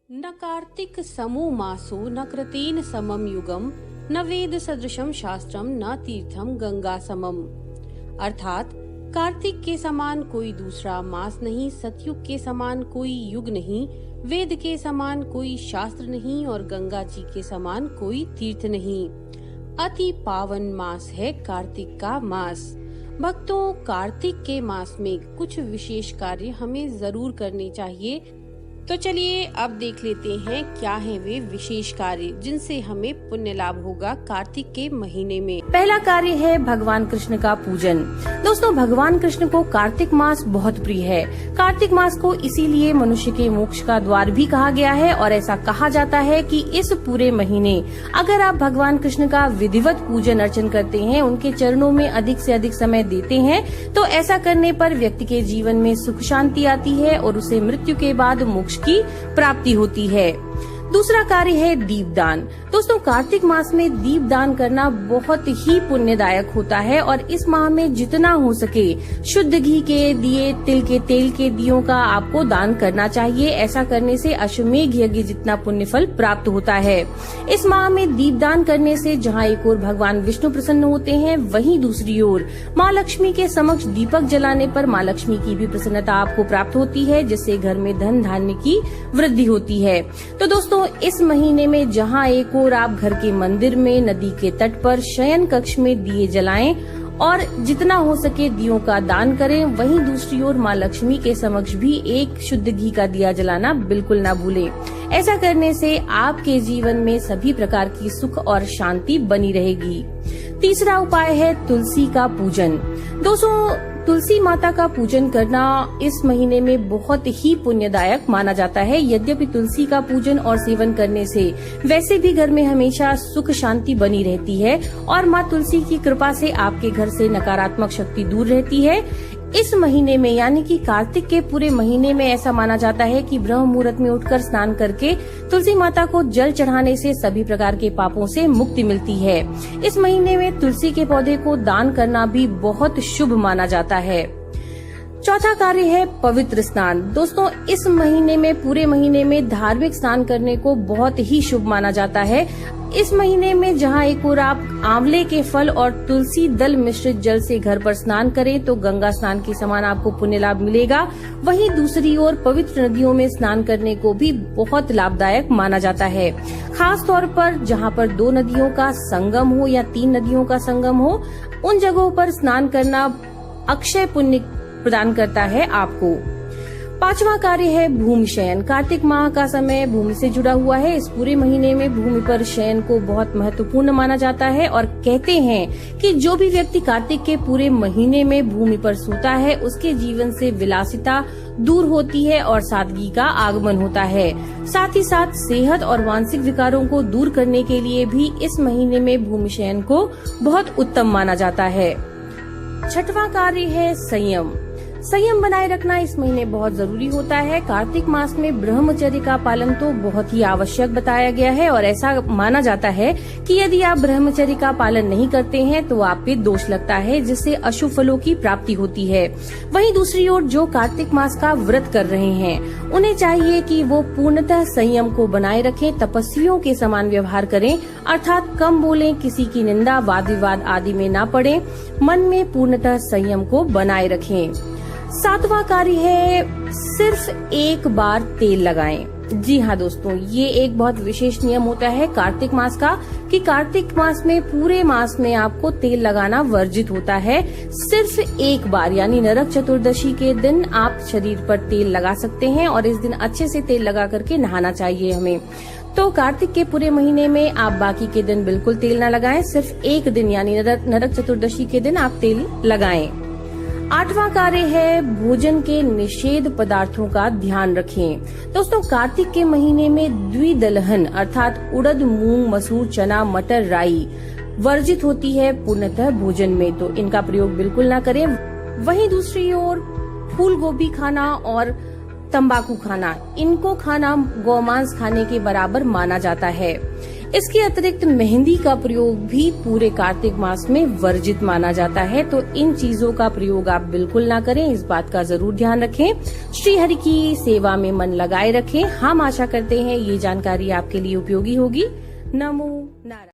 न कार्तिक समो मासो न कृतेन समम युगम न वेद सदृशम शास्त्रम न तीर्थम गंगा समम। अर्थात कार्तिक के समान कोई दूसरा मास नहीं, सतयुग के समान कोई युग नहीं, वेद के समान कोई शास्त्र नहीं और गंगा जी के समान कोई तीर्थ नहीं। अति पावन मास है कार्तिक का मास। भक्तों, कार्तिक के मास में कुछ विशेष कार्य हमें जरूर करने चाहिए। तो चलिए अब देख लेते हैं क्या है वे विशेष कार्य जिनसे हमें पुण्य लाभ होगा कार्तिक के महीने में। पहला कार्य है भगवान कृष्ण का पूजन। दोस्तों, भगवान कृष्ण को कार्तिक मास बहुत प्रिय है। कार्तिक मास को इसीलिए मनुष्य के मोक्ष का द्वार भी कहा गया है और ऐसा कहा जाता है कि इस पूरे महीने अगर आप भगवान कृष्ण का विधिवत पूजन अर्चन करते हैं, उनके चरणों में अधिक से अधिक समय देते हैं, तो ऐसा करने पर व्यक्ति के जीवन में सुख शांति आती है और उसे मृत्यु के बाद मोक्ष की प्राप्ति होती है। दूसरा कार्य है दीपदान। दोस्तों, कार्तिक मास में दीप दान करना बहुत ही पुण्यदायक होता है और इस माह में जितना हो सके शुद्ध घी के दिए, तिल के तेल के दियों का आपको दान करना चाहिए। ऐसा करने से अश्वमेघ यज्ञ जितना पुण्य फल प्राप्त होता है। इस माह में दीप दान करने से जहाँ एक ओर भगवान विष्णु प्रसन्न होते हैं, वहीं दूसरी ओर माँ लक्ष्मी के समक्ष दीपक जलाने पर माँ लक्ष्मी की भी प्रसन्नता आपको प्राप्त होती है, जिससे घर में धन धान्य की वृद्धि होती है। तो दोस्तों, इस महीने में जहाँ एक ओर आप घर के मंदिर में, नदी के तट पर, शयन कक्ष में दिए जलाएं और जितना हो सके दियों का दान करें, वहीं दूसरी ओर माँ लक्ष्मी के समक्ष भी एक शुद्ध घी का दिया जलाना बिल्कुल ना भूलें। ऐसा करने से आपके जीवन में सभी प्रकार की सुख और शांति बनी रहेगी। तीसरा उपाय है तुलसी का पूजन। दोस्तों, तुलसी माता का पूजन करना इस महीने में बहुत ही पुण्यदायक माना जाता है। यद्यपि तुलसी का पूजन और सेवन करने से वैसे भी घर में हमेशा सुख शांति बनी रहती है और माँ तुलसी की कृपा से आपके घर से नकारात्मक शक्ति दूर रहती है। इस महीने में यानी कि कार्तिक के पूरे महीने में ऐसा माना जाता है कि ब्रह्म मुहूर्त में उठकर स्नान करके तुलसी माता को जल चढ़ाने से सभी प्रकार के पापों से मुक्ति मिलती है। इस महीने में तुलसी के पौधे को दान करना भी बहुत शुभ माना जाता है। चौथा कार्य है पवित्र स्नान। दोस्तों, इस महीने में पूरे महीने में धार्मिक स्नान करने को बहुत ही शुभ माना जाता है। इस महीने में जहाँ एक ओर आप आंवले के फल और तुलसी दल मिश्रित जल से घर पर स्नान करें तो गंगा स्नान के समान आपको पुण्य लाभ मिलेगा, वहीं दूसरी ओर पवित्र नदियों में स्नान करने को भी बहुत लाभदायक माना जाता है। खास तौर पर जहाँ पर 2 नदियों का संगम हो या 3 नदियों का संगम हो, उन जगहों पर स्नान करना अक्षय पुण्य प्रदान करता है आपको। पांचवा कार्य है भूमि शयन। कार्तिक माह का समय भूमि से जुड़ा हुआ है। इस पूरे महीने में भूमि पर शयन को बहुत महत्वपूर्ण माना जाता है और कहते हैं कि जो भी व्यक्ति कार्तिक के पूरे महीने में भूमि पर सोता है, उसके जीवन से विलासिता दूर होती है और सादगी का आगमन होता है। साथ ही साथ सेहत और मानसिक विकारों को दूर करने के लिए भी इस महीने में भूमि शयन को बहुत उत्तम माना जाता है। छठवां कार्य है संयम। संयम बनाए रखना इस महीने बहुत जरूरी होता है। कार्तिक मास में ब्रह्मचर्य का पालन तो बहुत ही आवश्यक बताया गया है और ऐसा माना जाता है कि यदि आप ब्रह्मचर्य का पालन नहीं करते हैं तो आप पे दोष लगता है, जिससे अशुभ फलों की प्राप्ति होती है। वहीं दूसरी ओर जो कार्तिक मास का व्रत कर रहे हैं, उन्हें चाहिए कि वो पूर्णतः संयम को बनाए रखें, तपस्वियों के समान व्यवहार करें, अर्थात कम बोलें, किसी की निंदा, वाद विवाद आदि में न पड़े, मन में पूर्णतः संयम को बनाए रखें। सातवां कार्य है सिर्फ एक बार तेल लगाएं। जी हाँ दोस्तों, ये एक बहुत विशेष नियम होता है कार्तिक मास का कि कार्तिक मास में पूरे मास में आपको तेल लगाना वर्जित होता है। सिर्फ एक बार यानी नरक चतुर्दशी के दिन आप शरीर पर तेल लगा सकते हैं और इस दिन अच्छे से तेल लगा करके नहाना चाहिए हमें। तो कार्तिक के पूरे महीने में आप बाकी के दिन बिल्कुल तेल न लगाएं, सिर्फ एक दिन यानी नरक चतुर्दशी के दिन आप तेल लगाएं। आठवां कार्य है भोजन के निषेध पदार्थों का ध्यान रखें। दोस्तों, कार्तिक के महीने में द्विदलहन अर्थात उड़द, मूंग, मसूर, चना, मटर, राई वर्जित होती है पूर्णतः भोजन में, तो इनका प्रयोग बिल्कुल ना करें। वहीं दूसरी ओर फूल गोभी खाना और तंबाकू खाना, इनको खाना गौमांस खाने के बराबर माना जाता है। इसके अतिरिक्त मेहंदी का प्रयोग भी पूरे कार्तिक मास में वर्जित माना जाता है, तो इन चीजों का प्रयोग आप बिल्कुल ना करें, इस बात का जरूर ध्यान रखें। श्री हरि की सेवा में मन लगाए रखें। हम आशा करते हैं ये जानकारी आपके लिए उपयोगी होगी। नमो नारायण।